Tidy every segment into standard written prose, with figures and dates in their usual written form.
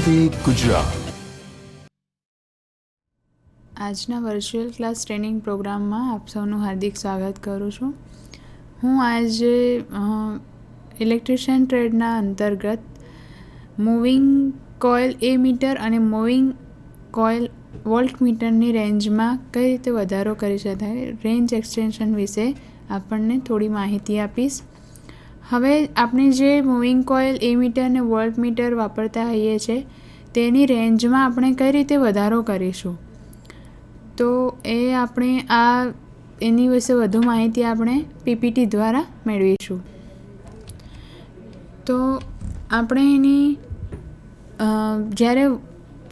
વંદે ગુજરાત. આજના virtual class training પ્રોગ્રામમાં આપ સૌનું હાર્દિક સ્વાગત કરું છું. હું આજે ઇલેક્ટ્રિશિયન ટ્રેડના અંતર્ગત મૂવિંગ કોઇલ એ મીટર અને મૂવિંગ કોઇલ વોલ્ટ મીટરની રેન્જમાં કઈ રીતે વધારો કરી શકાય, રેન્જ એક્સટેન્શન વિશે આપણને થોડી માહિતી આપીશ. હવે આપણે જે મૂવિંગ કોઇલ એ મીટર અને વોલ્ટ મીટર વાપરતા હોઈએ છીએ તેની રેન્જમાં આપણે કઈ રીતે વધારો કરીશું, તો એ આપણે એની વિશે વધુ માહિતી આપણે પીપીટી દ્વારા મેળવીશું. તો આપણે જ્યારે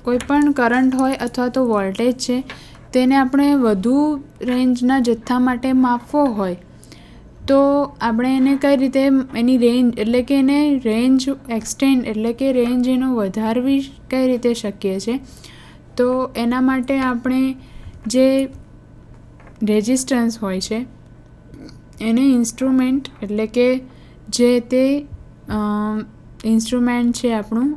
કોઈ પણ કરંટ હોય અથવા તો વોલ્ટેજ છે તેને આપણે વધુ રેન્જના જથ્થા માટે માપવો હોય તો આપણે એને કઈ રીતે એની રેન્જ એટલે કે એને રેન્જ એક્સટેન્ડ એટલે કે રેન્જ એનો વધારવી કઈ રીતે શક્ય છે, તો એના માટે આપણે જે રેઝિસ્ટન્સ હોય છે એને ઇન્સ્ટ્રુમેન્ટ એટલે કે જે તે ઇન્સ્ટ્રુમેન્ટ છે આપણું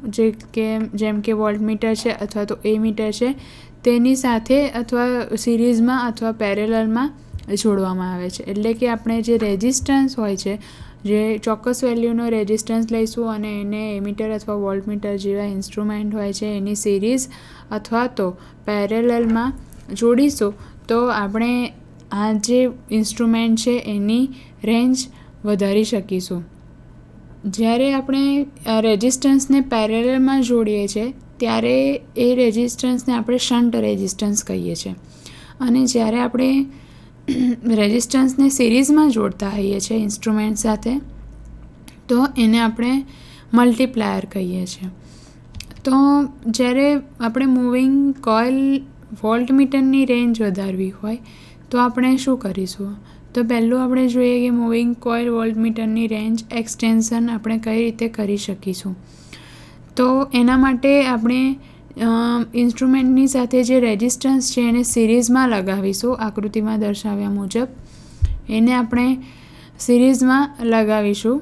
જેમ કે વોલ્ટમીટર છે અથવા તો એ મીટર છે તેની સાથે અથવા સિરીઝમાં અથવા પેરેલલમાં જોડવામાં આવે છે. એટલે કે આપણે જે રેઝિસ્ટન્સ હોય છે, જે ચોક્કસ વેલ્યુનો રેઝિસ્ટન્સ લઈશું અને એને એમીટર અથવા વોલ્ટમીટર જેવા ઇન્સ્ટ્રુમેન્ટ હોય છે એની સિરીઝ અથવા તો પેરેલલમાં જોડીશું તો આપણે આ જે ઇન્સ્ટ્રુમેન્ટ છે એની રેન્જ વધારી શકીશું. જ્યારે આપણે રેઝિસ્ટન્સને પેરેલલમાં જોડીએ છીએ ત્યારે એ રેઝિસ્ટન્સને આપણે શન્ટ રેઝિસ્ટન્સ કહીએ છીએ, અને જ્યારે આપણે રેઝિસ્ટન્સને સિરીઝમાં જોડતા હોઈએ છીએ ઇન્સ્ટ્રુમેન્ટ સાથે તો એને આપણે મલ્ટીપ્લાયર કહીએ છીએ. તો જ્યારે આપણે મૂવિંગ કોઇલ વોલ્ટમીટરની રેન્જ વધારવી હોય તો આપણે શું કરીશું, તો પહેલું આપણે જોઈએ કે મૂવિંગ કોઇલ વોલ્ટમીટરની રેન્જ એક્સટેન્શન આપણે કઈ રીતે કરી શકીશું. તો એના માટે આપણે ઇન્સ્ટ્રુમેન્ટની સાથે જે રેઝિસ્ટન્સ છે એને સિરીઝમાં લગાવીશું. આકૃતિમાં દર્શાવ્યા મુજબ એને આપણે સિરીઝમાં લગાવીશું.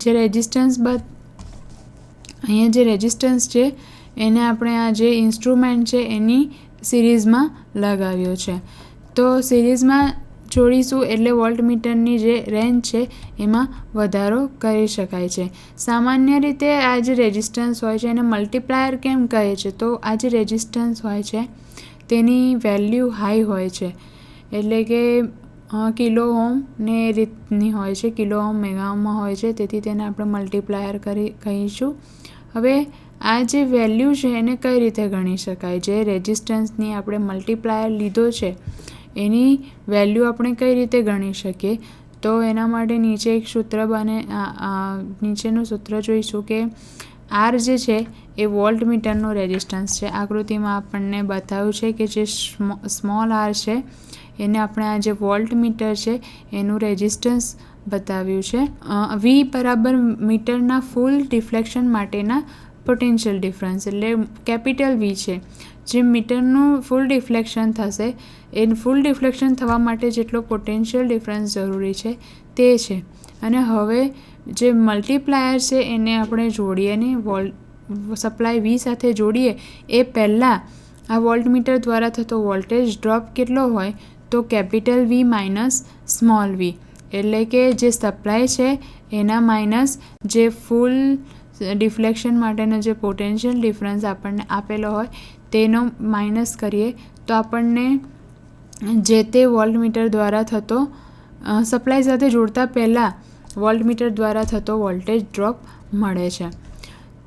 જે રેઝિસ્ટન્સ અહીંયા જે રેઝિસ્ટન્સ છે એને આપણે આ જે ઇન્સ્ટ્રુમેન્ટ છે એની સિરીઝમાં લગાવ્યો છે. તો સિરીઝમાં જોડીશું એટલે વોલ્ટમીટરની જે રેન્જ છે એમાં વધારો કરી શકાય છે. સામાન્ય રીતે આ જે રેઝિસ્ટન્સ હોય છે એને મલ્ટીપ્લાયર કેમ કહે છે, તો આ જે રેઝિસ્ટન્સ હોય છે તેની વેલ્યુ હાઈ હોય છે, એટલે કે કિલો ઓહ્મ ને એ રીતની હોય છે, કિલો ઓહ્મ મેગા ઓહ્મમાં હોય છે, તેથી તેને આપણે મલ્ટીપ્લાયર કહીશું. હવે આ જે વેલ્યુ છે એને કઈ રીતે ગણી શકાય, જે રેઝિસ્ટન્સની આપણે મલ્ટીપ્લાયર લીધો છે એની વેલ્યુ આપણે કઈ રીતે ગણી શકીએ, તો એના માટે નીચે એક સૂત્ર નીચેનું સૂત્ર જોઈશું કે આર જે છે એ વોલ્ટમીટરનો રેઝિસ્ટન્સ છે. આકૃતિમાં આપણને બતાવ્યું છે કે જે સ્મોલ આર છે એને આપણે આ જે વોલ્ટમીટર છે એનું રેઝિસ્ટન્સ બતાવ્યું છે. વી બરાબર મીટરના ફૂલ ડિફ્લેક્શન માટેના પોટેન્શિયલ ડિફરન્સ એટલે કેપિટલ વી છે. જે મીટરનું ફૂલ ડિફ્લેક્શન થશે એ ફૂલ ડિફ્લેક્શન થવા માટે જેટલો પોટેન્શિયલ ડિફરન્સ જરૂરી છે તે છે. અને હવે જે મલ્ટીપ્લાયર છે એને આપણે જોડીએ ને સપ્લાય વી સાથે જોડીએ એ પહેલાં આ વોલ્ટમીટર દ્વારા થતો વોલ્ટેજ ડ્રોપ કેટલો હોય, તો કેપિટલ વી માઇનસ સ્મોલ વી, એટલે કે જે સપ્લાય છે એના માઇનસ જે ફૂલ ડિફ્લેક્શન માટેનો જે પોટેન્શિયલ ડિફરન્સ આપણને આપેલો હોય તેનો માઇનસ કરીએ તો આપણને જે તે વોલ્ટમીટર દ્વારા થતો સપ્લાય સાથે જોડતા પહેલાં વોલ્ટમીટર દ્વારા થતો વોલ્ટેજ ડ્રોપ મળે છે.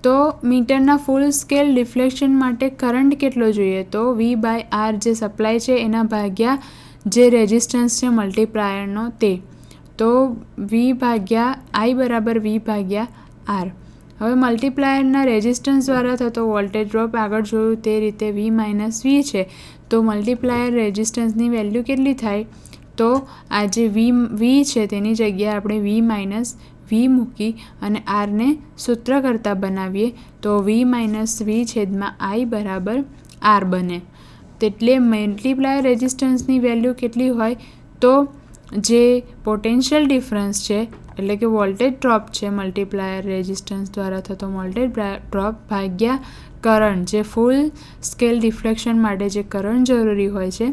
તો મીટરના ફૂલ સ્કેલ ડિફ્લેક્શન માટે કરંટ કેટલો જોઈએ, તો વી બાય આર જે સપ્લાય છે એના ભાગ્યા જે રેઝિસ્ટન્સ છે મલ્ટીપ્લાયરનો તે, તો વી ભાગ્યા આઈ બરાબર વી ભાગ્યા આર. હવે મલ્ટીપ્લાયરના રેઝિસ્ટન્સ દ્વારા થતો વોલ્ટેજ ડ્રોપ આગળ જોયું તે રીતે વી માઇનસ વી છે, તો મલ્ટીપ્લાયર રેઝિસ્ટન્સની વેલ્યુ કેટલી થાય, તો આ જે વી છે તેની જગ્યાએ આપણે વી માઇનસ વી મૂકી અને આરને સૂત્ર કરતાં બનાવીએ તો વી માઇનસ વી છેદમાં આઈ બરાબર આર બને. એટલે મલ્ટીપ્લાયર રેઝિસ્ટન્સની વેલ્યુ કેટલી હોય, તો જે પોટેન્શિયલ ડિફરન્સ છે એટલે કે વોલ્ટેજ ડ્રોપ છે મલ્ટીપ્લાયર રેઝિસ્ટન્સ દ્વારા થતો વોલ્ટેજ ડ્રોપ ભાગ્યા કરંટ, જે ફૂલ સ્કેલ ડિફ્લેક્શન માટે જે કરંટ જરૂરી હોય છે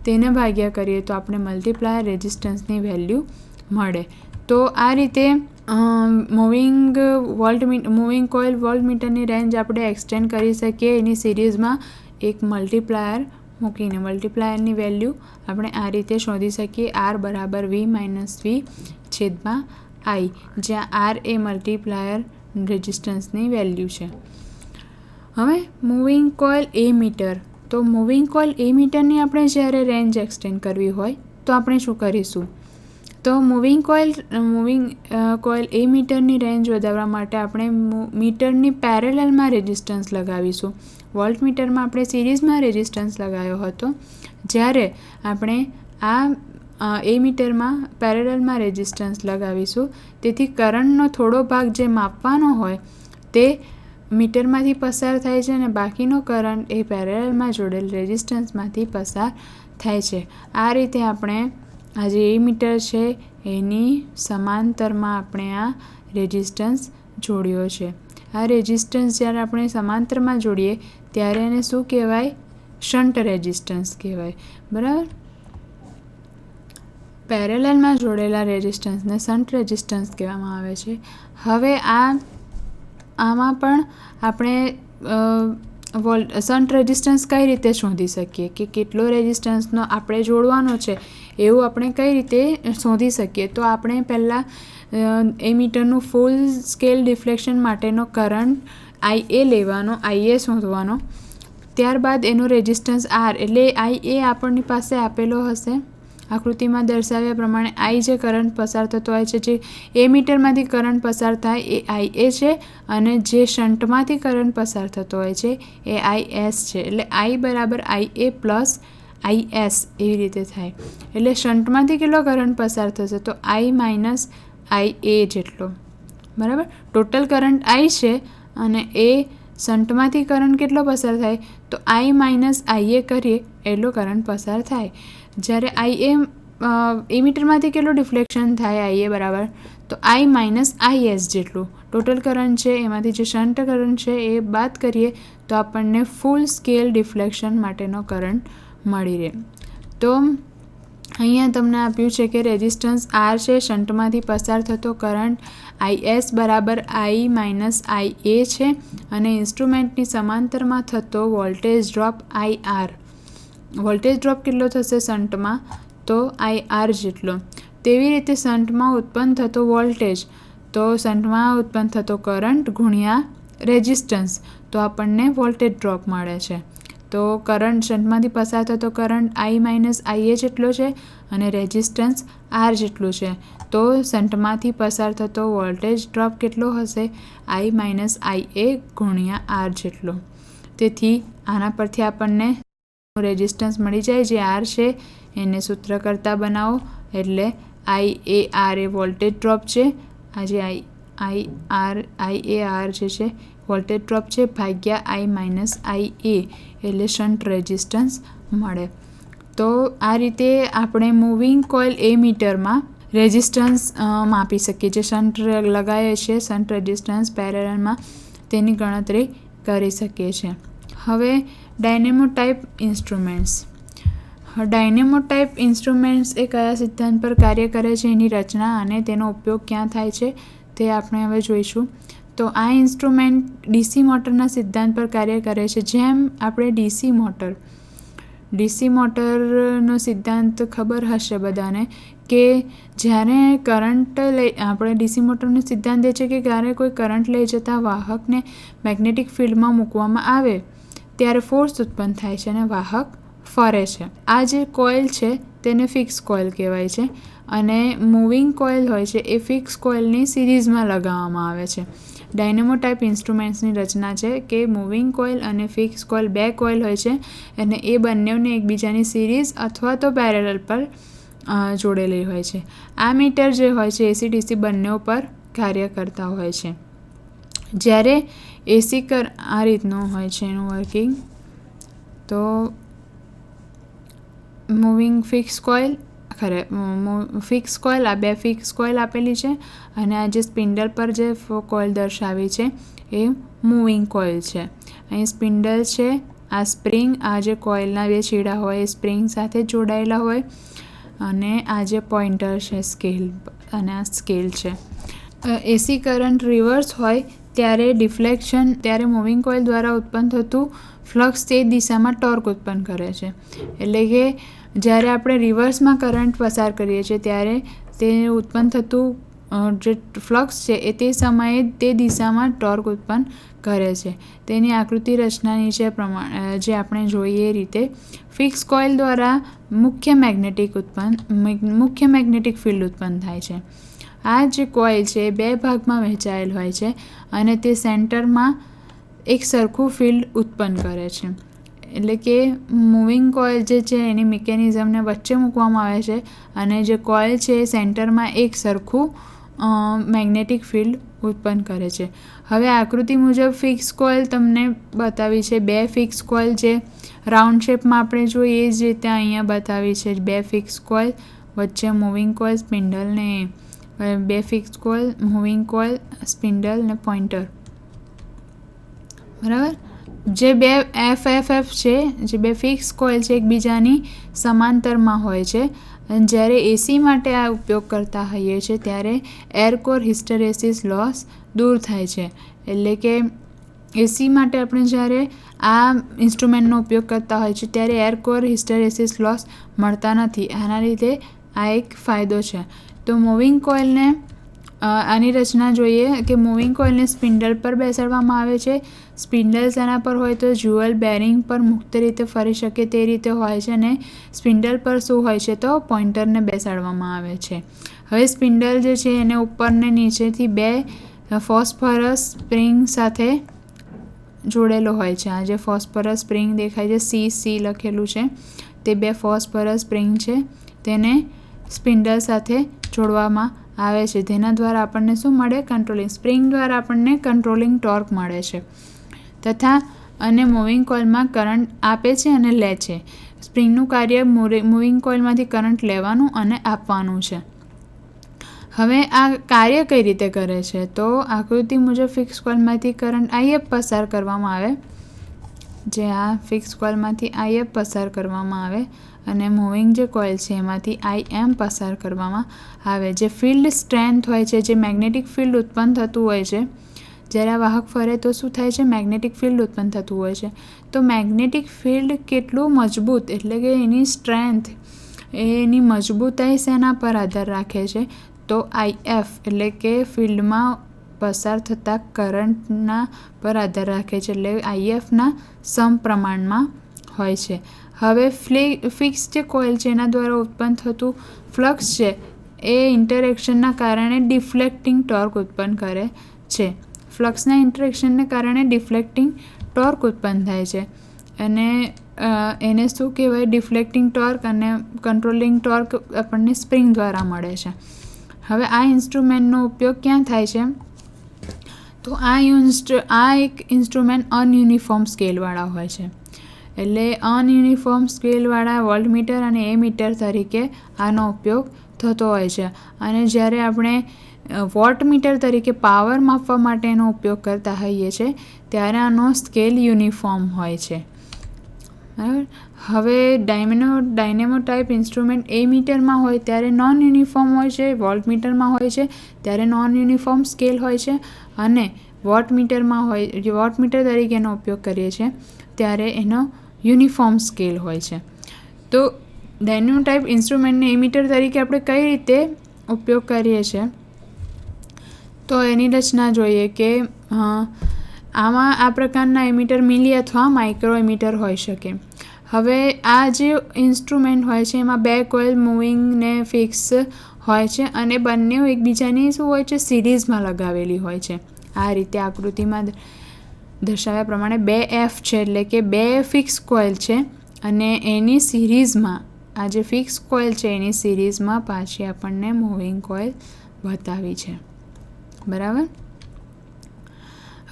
તેને ભાગ્યા કરીએ તો આપણે મલ્ટીપ્લાયર રેઝિસ્ટન્સની વેલ્યુ મળે. તો આ રીતે મૂવિંગ કોઇલ વોલ્ટમીટરની રેન્જ આપણે એક્સટેન્ડ કરી શકીએ એની સિરીઝમાં એક મલ્ટીપ્લાયર મૂકીને. મલ્ટીપ્લાયરની વેલ્યુ આપણે આ રીતે શોધી શકીએ, R બરાબર V માઇનસ V છેદમાં I, જ્યાં R એ મલ્ટીપ્લાયર રેઝિસ્ટન્સની વેલ્યુ છે. હવે મૂવિંગ કોઇલ એમીટર. તો મૂવિંગ કોઇલ એમીટરની આપણે જ્યારે રેન્જ એક્સટેન્ડ કરવી હોય તો આપણે શું કરીશું? તો મૂવિંગ કોઇલ એમીટરની રેન્જ વધારવા માટે આપણે મીટરની પેરેલલમાં રેઝિસ્ટન્સ લગાવીશું. વોલ્ટમીટરમાં આપણે સિરીઝમાં રેઝિસ્ટન્સ લગાવ્યો હતો, જ્યારે આપણે આ એમીટરમાં પેરેલલમાં રેઝિસ્ટન્સ લગાવીશું. તેથી કરંટનો થોડો ભાગ જે માપવાનો હોય તે મીટરમાંથી પસાર થાય છે અને બાકીનો કરંટ એ પેરેલલમાં જોડેલ રેઝિસ્ટન્સમાંથી પસાર થાય છે. આ રીતે આપણે આ જે એમીટર છે એની સમાંતરમાં આપણે આ રેઝિસ્ટન્સ જોડ્યો છે. આ રેઝિસ્ટન્સ જ્યારે આપણે સમાંતરમાં જોડીએ ત્યારે એને શું કહેવાય? શન્ટ રેઝિસ્ટન્સ કહેવાય. બરાબર. પેરેલલમાં જોડેલા રેઝિસ્ટન્સને શન્ટ રેઝિસ્ટન્સ કહેવામાં આવે છે. હવે આમાં પણ આપણે શન્ટ રેઝિસ્ટન્સ કઈ રીતે શોધી શકીએ કે કેટલો રેઝિસ્ટન્સનો આપણે જોડવાનો છે એવું આપણે કઈ રીતે શોધી શકીએ? તો આપણે પહેલાં એમીટરનું ફૂલ સ્કેલ ડિફ્લેક્શન માટેનો કરંટ IA લેવાનો, IA શોધવાનો. ત્યારબાદ એનો રેઝિસ્ટન્સ R, એટલે IA આપણની પાસે આપેલો હશે આકૃતિમાં દર્શાવ્યા પ્રમાણે. I જે કરંટ પસાર થતો હોય છે, જે એમીટરમાંથી કરંટ પસાર થાય એ IA છે, અને જે શન્ટમાંથી કરંટ પસાર થતો હોય છે એ IS છે. એટલે I બરાબર IA પ્લસ IS એવી રીતે થાય. એટલે શન્ટમાંથી કેટલો કરંટ પસાર થશે? તો I માઇનસ IA જેટલો. બરાબર. ટોટલ કરંટ I છે અને એ શન્ટમાંથી કરંટ કેટલો પસાર થાય? તો I માઇનસ IA કરીએ એટલો કરંટ પસાર થાય. જ્યારે એમીટરમાંથી કેટલું ડિફ્લેક્શન થાય IA બરાબર? તો I માઇનસ IS જેટલું. ટોટલ કરંટ છે એમાંથી જે શન્ટ કરંટ છે એ બાદ કરીએ તો આપણને ફૂલ સ્કેલ ડિફ્લેક્શન માટેનો કરંટ મળી રહે. તો અહીંયા તમને આપ્યું છે કે રેઝિસ્ટન્સ R છે, શન્ટમાંથી પસાર થતો કરંટ IS બરાબર I માઇનસ IA છે, અને ઇન્સ્ટ્રુમેન્ટની સમાંતરમાં થતો voltage drop IR. Voltage drop કેટલો થશે શન્ટમાં? તો IR જેટલો. તેવી રીતે શન્ટમાં ઉત્પન્ન થતો વોલ્ટેજ, તો શન્ટમાં ઉત્પન્ન થતો કરંટ ગુણ્યા રેઝિસ્ટન્સ, તો આપણને વોલ્ટેજ ડ્રોપ મળે છે. તો કરંટ શન્ટમાંથી પસાર થતો કરંટ I માઇનસ IA જેટલો છે અને રેઝિસ્ટન્સ R જેટલું છે. તો શન્ટમાંથી પસાર થતો વોલ્ટેજ ડ્રોપ કેટલો હશે? I માઇનસ IA ગુણ્યા R જેટલો. તેથી આના પરથી આપણને રેઝિસ્ટન્સ મળી જાય, જે R છે એને સૂત્ર કરતાં બનાવો. એટલે IAR એ વોલ્ટેજ ડ્રોપ છે, આ જે IAR જે છે વોલ્ટેજ ડ્રોપ છે, ભાગ્યા I માઇનસ IA એટલે શન્ટ રેઝિસ્ટન્સ મળે. તો આ રીતે આપણે મૂવિંગ કોઇલ એમીટરમાં રેઝિસ્ટન્સ માપી શકીએ. જે શન્ટ લગાવીએ છીએ, શન્ટ રેઝિસ્ટન્સ પેરેલલમાં, તેની ગણતરી કરી શકીએ છીએ. હવે dynamo type instruments. Dynamo type instruments એ કયા સિદ્ધાંત પર કાર્ય કરે છે, એની રચના અને તેનો ઉપયોગ ક્યાં થાય છે તે આપણે હવે જોઈશું. તો આ ઇન્સ્ટ્રુમેન્ટ DC મોટરના સિદ્ધાંત પર કાર્ય કરે છે. જેમ આપણે DC મોટરનો સિદ્ધાંત ખબર હશે બધાને કે જ્યારે આપણે DC મોટરનો સિદ્ધાંત એ છે કે જ્યારે કોઈ કરંટ લઈ જતા વાહકને મેગ્નેટિક ફિલ્ડમાં મૂકવામાં આવે ત્યારે ફોર્સ ઉત્પન્ન થાય છે અને વાહક ફરે છે. આ જે કોઇલ છે તેને ફિક્સ કોઇલ કહેવાય છે, અને મૂવિંગ કોઇલ હોય છે એ ફિક્સ કોઇલની સિરીઝમાં લગાવવામાં આવે છે. ડાયનેમો ટાઈપ ઇન્સ્ટ્રુમેન્ટ્સની રચના છે કે મૂવિંગ કોઇલ અને ફિક્સ કોઇલ, બે કોઇલ હોય છે અને એ બંનેને એકબીજાની સિરીઝ અથવા તો પેરેલલ પર જોડેલી હોય છે. આ મીટર જે હોય છે AC DC બંને ઉપર કાર્ય કરતા હોય છે. જ્યારે AC આ રીતનું હોય છે એનું વર્કિંગ. તો moving fix coil fix coil, આ 2 ફિક્સ કોઇલ આપેલી છે અને આ જે સ્પિન્ડલ પર જે કોઇલ દર્શાવી છે એ મૂવિંગ કોઇલ છે. અહીં સ્પિન્ડલ છે, આ સ્પ્રિંગ, આ જે કોઇલના 2 છેડા હોય એ સ્પ્રિંગ સાથે જોડાયેલા હોય અને આ જે પોઇન્ટર છે સ્કેલ, અને આ સ્કેલ છે. એસી કરંટ રિવર્સ હોય ત્યારે ડિફ્લેક્શન, ત્યારે મૂવિંગ કોઇલ દ્વારા ઉત્પન્ન થતું ફ્લક્સ તે દિશામાં ટોર્ક ઉત્પન્ન કરે છે. એટલે કે જ્યારે આપણે રિવર્સમાં કરંટ પસાર કરીએ છીએ ત્યારે તે ઉત્પન્ન થતું જે ફ્લક્સ છે એ તે સમયે તે દિશામાં ટોર્ક ઉત્પન્ન કરે છે. તેની આકૃતિ રચના નીચે પ્રમાણે જે આપણે જોઈએ એ રીતે ફિક્સ કોઇલ દ્વારા મુખ્ય મેગ્નેટિક ફિલ્ડ ઉત્પન્ન થાય છે. આ જે કોઇલ છે એ 2 ભાગમાં વહેંચાયેલ હોય છે અને તે સેન્ટરમાં એક સરખું ફિલ્ડ ઉત્પન્ન કરે છે. એટલે કે મૂવિંગ કોઇલ જે છે એની મિકેનિઝમને વચ્ચે મૂકવામાં આવે છે અને જે કોઇલ છે એ સેન્ટરમાં એક સરખું મેગ્નેટિક ફિલ્ડ ઉત્પન્ન કરે છે. હવે આકૃતિ મુજબ ફિક્સ કોઇલ તમને બતાવી છે. 2 ફિક્સ કોઇલ જે રાઉન્ડ શેપમાં આપણે જોઈએ એ જ રીતે અહીંયા બતાવી છે. 2 ફિક્સ કોઇલ, વચ્ચે મૂવિંગ કોઇલ, સ્પિન્ડલ ને 2 fix coil, moving coil, spindle ને પોઇન્ટર. બરાબર. જે 2 FFF છે, જે 2 ફિક્સ કોઇલ છે એકબીજાની સમાંતરમાં હોય છે અને જ્યારે એસી માટે આ ઉપયોગ કરતા હોઈએ છીએ ત્યારે એર કોર હિસ્ટેરેસિસ લોસ દૂર થાય છે. એટલે કે એસી માટે આપણે જ્યારે આ ઇન્સ્ટ્રુમેન્ટનો ઉપયોગ કરતા હોય છે ત્યારે એર કોર હિસ્ટેરેસિસ લોસ મળતા નથી. આના લીધે આ એક ફાયદો છે. તો મૂવિંગ કોઇલને આની રચના જોઈએ કે મૂવિંગ કોઇલને સ્પિન્ડલ પર બેસાડવામાં આવે છે. સ્પિન્ડલ તેના પર હોય તો જ્યુઅલ બેરિંગ પર મુક્ત રીતે ફરી શકે તે રીતે હોય છે અને સ્પિન્ડલ પર શું હોય છે તો પોઇન્ટરને બેસાડવામાં આવે છે. હવે સ્પિન્ડલ જે છે એને ઉપરને નીચેથી 2 ફોસ્ફરસ સ્પ્રિંગ સાથે જોડેલો હોય છે. આ જે ફોસ્ફરસ સ્પ્રિંગ દેખાય છે, C લખેલું છે, તે 2 ફોસ્ફરસ સ્પ્રિંગ છે, તેને સ્પિન્ડલ સાથે જોડવામાં આવે છે. તેના દ્વારા આપણને શું મળે? કંટ્રોલિંગ સ્પ્રિંગ દ્વારા આપણને કંટ્રોલિંગ ટોર્ક મળે છે તથા અને મૂવિંગ કોઇલમાં કરંટ આપે છે અને લે છે. સ્પ્રિંગનું કાર્ય મૂવિંગ કોઇલમાંથી કરંટ લેવાનું અને આપવાનું છે. હવે આ કાર્ય કઈ રીતે કરે છે? તો આકૃતિ મુજબ ફિક્સ કોઇલમાંથી કરંટ IF પસાર કરવામાં આવે, જે આ ફિક્સ કોઇલમાંથી IF પસાર કરવામાં આવે અને મૂવિંગ જે કોઇલ છે એમાંથી IM પસાર કરવામાં આવે. જે ફિલ્ડ સ્ટ્રેન્થ હોય છે, જે મેગ્નેટિક ફિલ્ડ ઉત્પન્ન થતું હોય છે જ્યારે આ વાહક ફરે તો શું થાય છે? મેગ્નેટિક ફિલ્ડ ઉત્પન્ન થતું હોય છે. તો મેગ્નેટિક ફિલ્ડ કેટલું મજબૂત, એટલે કે એની સ્ટ્રેન્થ, એની મજબૂતાઈ શેના પર આધાર રાખે છે? તો IF એટલે કે ફિલ્ડમાં પસાર થતા કરંટના પર આધાર રાખે છે. એટલે IFના સમપ્રમાણમાં હોય છે. હવે ફિક્સ જે કોઇલ છે એના દ્વારા ઉત્પન્ન થતું ફ્લક્સ છે એ ઇન્ટરેક્શનના કારણે ડિફ્લેક્ટિંગ ટોર્ક ઉત્પન્ન કરે છે. ફ્લક્સના ઇન્ટરેક્શનને કારણે ડિફ્લેક્ટિંગ ટોર્ક ઉત્પન્ન થાય છે અને એને શું કહેવાય? ડિફ્લેક્ટિંગ ટોર્ક અને કંટ્રોલિંગ ટોર્ક આપણને સ્પ્રિંગ દ્વારા મળે છે. હવે આ ઇન્સ્ટ્રુમેન્ટનો ઉપયોગ ક્યાં થાય છે? તો આ એક ઇન્સ્ટ્રુમેન્ટ અનયુનિફોર્મ સ્કેલવાળા હોય છે. એટલે અનયુનિફોર્મ સ્કેલવાળા વોલ્ટમીટર અને એમીટર તરીકે આનો ઉપયોગ થતો હોય છે. અને જ્યારે આપણે વોટમીટર તરીકે પાવર માપવા માટેનો ઉપયોગ કરતા હોઈએ છીએ ત્યારે આનો સ્કેલ યુનિફોર્મ હોય છે. બરાબર. હવે ડાયનેમો ટાઈપ ઇન્સ્ટ્રુમેન્ટ એમીટરમાં હોય ત્યારે નોન યુનિફોર્મ હોય છે, વોલ્ટમીટરમાં હોય છે ત્યારે નોન યુનિફોર્મ સ્કેલ હોય છે અને વોટમીટર તરીકે એનો ઉપયોગ કરીએ છીએ ત્યારે એનો યુનિફોર્મ સ્કેલ હોય છે. તો ડાયનેમો ટાઈપ ઇન્સ્ટ્રુમેન્ટને એમીટર તરીકે આપણે કઈ રીતે ઉપયોગ કરીએ છીએ તો એની રચના જોઈએ કે આમાં આ પ્રકારના એમીટર મિલી અથવા માઇક્રો એમીટર હોઈ શકે. હવે આ જે ઇન્સ્ટ્રુમેન્ટ હોય છે એમાં 2 કોઇલ મૂવિંગ ને ફિક્સ હોય છે અને બંને એકબીજાની શું હોય છે? સિરીઝમાં લગાવેલી હોય છે. આ રીતે આકૃતિમાં દર્શાવ્યા પ્રમાણે 2 F છે, એટલે કે 2 ફિક્સ કોઇલ છે અને એની સિરીઝમાં, આ જે ફિક્સ કોઇલ છે એની સિરીઝમાં પાછી આપણને મૂવિંગ કોઇલ બતાવી છે. બરાબર.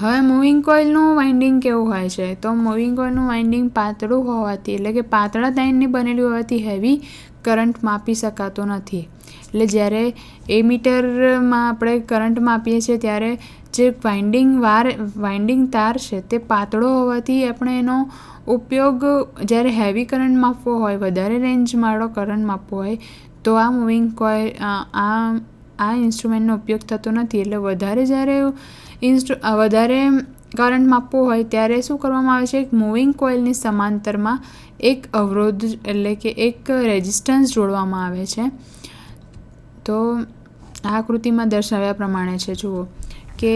હવે મૂવિંગ કોઇલનું વાઇન્ડિંગ કેવું હોય છે? તો મૂવિંગ કોઇલનું વાઇન્ડિંગ પાતળું હોવાથી, એટલે કે પાતળા તારની બનેલી હોવાથી હેવી કરંટ માપી શકાતો નથી. એટલે જ્યારે એમીટરમાં આપણે કરંટ માપીએ છીએ ત્યારે જે વાઇન્ડિંગ તાર છે તે પાતળો હોવાથી આપણે એનો ઉપયોગ જ્યારે હેવી કરંટ માપવો હોય, વધારે રેન્જવાળો કરંટ માપવો હોય તો આ મૂવિંગ કોઇલ આ ઇન્સ્ટ્રુમેન્ટનો ઉપયોગ થતો નથી. એટલે વધારે કરંટ માપવો હોય ત્યારે શું કરવામાં આવે છે? એક મૂવિંગ કોઇલની સમાંતરમાં એક અવરોધ એટલે કે એક રેઝિસ્ટન્સ જોડવામાં આવે છે. તો આ આકૃતિમાં દર્શાવ્યા પ્રમાણે છે. જુઓ કે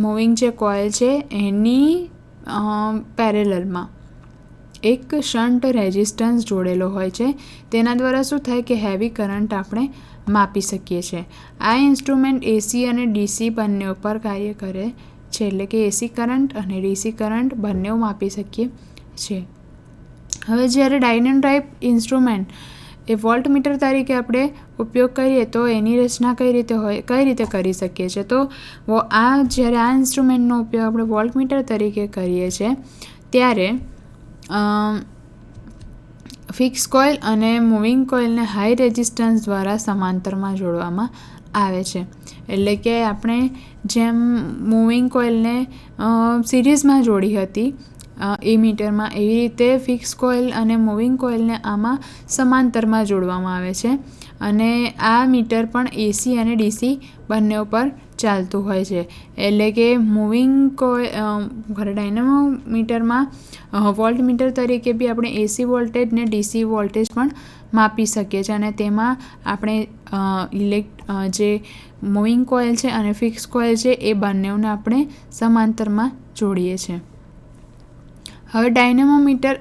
મૂવિંગ જે કોઇલ છે એની પેરેલલમાં એક શન્ટ રેઝિસ્ટન્સ જોડેલો હોય છે. તેના દ્વારા શું થાય કે હેવી કરંટ આપણે માપી શકીએ છીએ. આ ઇન્સ્ટ્રુમેન્ટ એસી અને ડીસી બંને ઉપર કાર્ય કરે છે. એટલે કે એસી કરંટ અને ડીસી કરંટ બંને માપી શકીએ છીએ. હવે જ્યારે ડાયનેમો ટાઈપ ઇન્સ્ટ્રુમેન્ટ એ વોલ્ટમીટર તરીકે આપણે ઉપયોગ કરીએ તો એની રચના કઈ રીતે કરી શકીએ છીએ? તો જ્યારે આ ઇન્સ્ટ્રુમેન્ટનો ઉપયોગ આપણે વોલ્ટમીટર તરીકે કરીએ છીએ ત્યારે ફિક્સ કોઇલ અને મૂવિંગ કોઇલને હાઈ રેઝિસ્ટન્સ દ્વારા સમાંતરમાં જોડવામાં આવે છે. એટલે કે આપણે જેમ મૂવિંગ કોઇલને સિરીઝમાં જોડી હતી એમીટરમાં, એવી રીતે ફિક્સ કોઇલ અને મૂવિંગ કોઇલને આમાં સમાંતરમાં જોડવામાં આવે છે. અને આ મીટર પણ એસી અને ડીસી બંને ઉપર ચાલતું હોય છે. એટલે કે મૂવિંગ ડાયનેમો મીટરમાં વોલ્ટમીટર તરીકે બી આપણે એસી વોલ્ટેજ ને ડીસી વોલ્ટેજ પણ માપી શકીએ છીએ. અને તેમાં આપણે જે મૂવિંગ કોઇલ છે અને ફિક્સ કોઇલ છે એ બંનેને આપણે સમાંતરમાં જોડીએ છીએ. હવે ડાયનેમોમીટર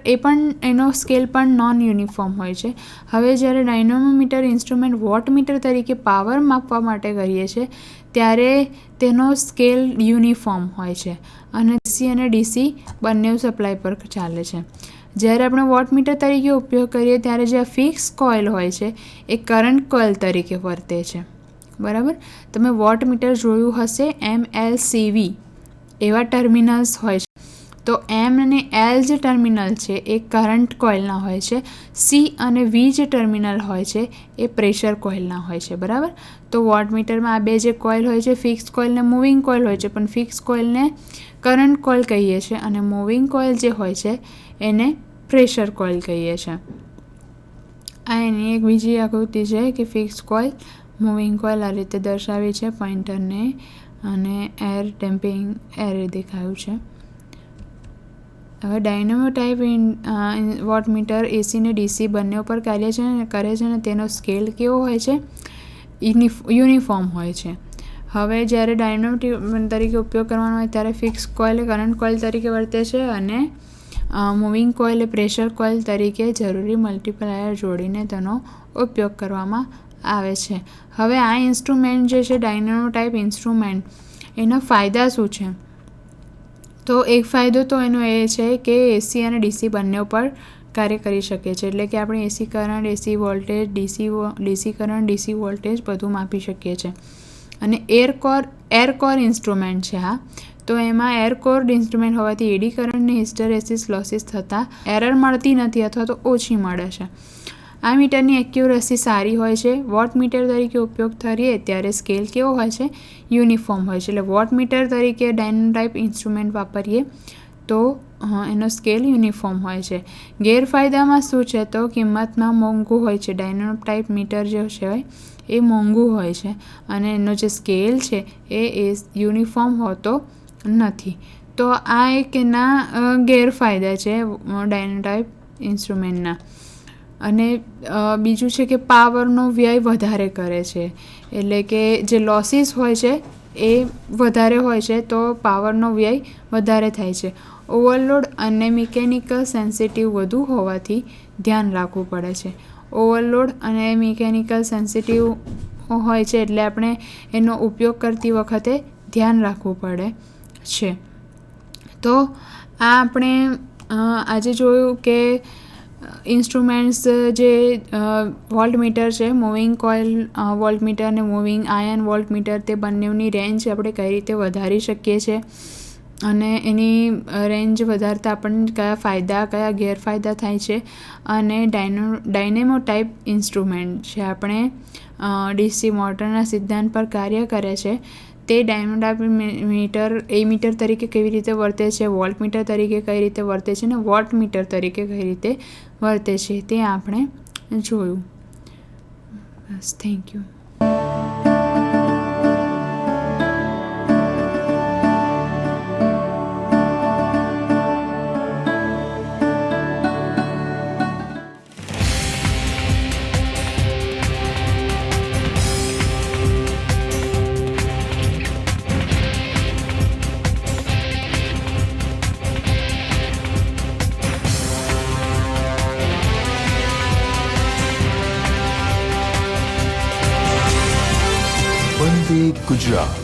એનો સ્કેલ પણ નોન યુનિફોર્મ હોય છે. હવે જ્યારે ડાયનેમોમીટર ઇન્સ્ટ્રુમેન્ટ વોટમીટર તરીકે પાવર માપવા માટે કરીએ છીએ ત્યારે તેનો સ્કેલ યુનિફોર્મ હોય છે અને એસી અને ડીસી બંને સપ્લાય પર ચાલે છે. જ્યારે આપણે વોટમીટર તરીકે ઉપયોગ કરીએ ત્યારે જે ફિક્સ કોઇલ હોય છે એ કરંટ કોઇલ તરીકે વર્તે છે. બરાબર? તમે વોટમીટર જોયું હશે, MLCV એવા ટર્મિનલ્સ હોય છે. તો એમ અને એલ જે ટર્મિનલ છે એ કરંટ કોઇલના હોય છે. સી અને વી જે ટર્મિનલ હોય છે એ પ્રેશર કોઇલના હોય છે. બરાબર? તો વોટમીટરમાં આ બે જે કોઇલ હોય છે, ફિક્સ કોઇલ ને મૂવિંગ કોઇલ હોય છે, પણ ફિક્સ કોઇલને કરંટ કોઇલ કહીએ છીએ અને મૂવિંગ કોઇલ જે હોય છે એને પ્રેશર કોઇલ કહીએ છીએ. આ એની એક બીજી આકૃતિ છે કે ફિક્સ કોઇલ, મૂવિંગ કોઇલ આ રીતે દર્શાવી છે પોઇન્ટરને, અને એર ડેમ્પિંગ એર દેખાયું છે. હવે ડાયનેમો ટાઈપ વોટમીટર એસી અને ડીસી બંને ઉપર કાર્ય કરે છે અને તેનો સ્કેલ કેવો હોય છે? યુનિફોર્મ હોય છે. હવે જ્યારે ડાયનેમો તરીકે ઉપયોગ કરવાનો હોય ત્યારે ફિક્સ કોઇલ કરંટ કોઇલ તરીકે વર્તે છે અને મૂવિંગ કોઇલ પ્રેશર કોઇલ તરીકે જરૂરી મલ્ટીપ્લાયર જોડીને તેનો ઉપયોગ કરવામાં આવે છે. હવે આ ઇન્સ્ટ્રુમેન્ટ જે છે ડાયનેમો ટાઈપ ઇન્સ્ટ્રુમેન્ટ, એના ફાયદા શું છે? તો એક ફાયદો તો એનો એ છે કે એસી અને ડીસી બંને ઉપર કાર્ય કરી શકે છે. એટલે કે આપણે AC current, AC voltage, DC current, DC voltage બધું માપી શકીએ છીએ. અને એર કોર ઇન્સ્ટ્રુમેન્ટ છે આ. તો એમાં એર કોર્ડ ઇન્સ્ટ્રુમેન્ટ હોવાથી એડી કરંટને હિસ્ટેરેસિસ લોસીસ થતાં એરર મળતી નથી અથવા તો ઓછી મળે છે. આ મીટરની એક્યુરસી સારી હોય છે. વોટમીટર તરીકે ઉપયોગ કરીએ ત્યારે સ્કેલ કેવો હોય છે? યુનિફોર્મ હોય છે. એટલે વોટમીટર તરીકે ડાયનેમો ટાઈપ ઇન્સ્ટ્રુમેન્ટ વાપરીએ તો એનો સ્કેલ યુનિફોર્મ હોય છે. ગેરફાયદામાં શું છે? તો કિંમતમાં મોંઘું હોય છે. ડાયનેમો ટાઈપ મીટર જે છે એ મોંઘું હોય છે અને એનો જે સ્કેલ છે એ યુનિફોર્મ હોતો નથી. તો આ એક એના ગેરફાયદા છે ડાયનેમો ટાઈપ ઇન્સ્ટ્રુમેન્ટના. અને બીજું છે કે પાવરનો વ્યય વધારે કરે છે. એટલે કે જે લોસીસ હોય છે એ વધારે હોય છે તો પાવરનો વ્યય વધારે થાય છે. ઓવરલોડ અને મિકેનિકલ સેન્સિટિવ વધુ હોવાથી ધ્યાન રાખવું પડે છે. ઓવરલોડ અને મિકેનિકલ સેન્સિટિવ હોય છે એટલે આપણે એનો ઉપયોગ કરતી વખતે ધ્યાન રાખવું પડે છે. તો આ આપણે આજે જોયું કે ઇન્સ્ટ્રુમેન્ટ્સ જે વોલ્ટમીટર છે, મૂવિંગ કોઇલ વોલ્ટમીટર અને મૂવિંગ આયન વોલ્ટમીટર, તે બંનેની રેન્જ આપણે કઈ રીતે વધારી શકીએ છીએ અને એની રેન્જ વધારતા આપણને કયા ફાયદા કયા ગેરફાયદા થાય છે, અને ડાયનેમો ટાઈપ ઇન્સ્ટ્રુમેન્ટ છે આપણે ડીસી મોટરના સિદ્ધાંત પર કાર્ય કરે છે તે ડાયનેમોમીટર મીટર તરીકે કેવી રીતે વર્તે છે, વોલ્ટમીટર તરીકે કઈ રીતે વર્તે છે, અને વોટમીટર તરીકે કઈ રીતે વર્તે છે તે આપણે જોયું. બસ, થેન્ક યુ. વંદે ગુજરાત.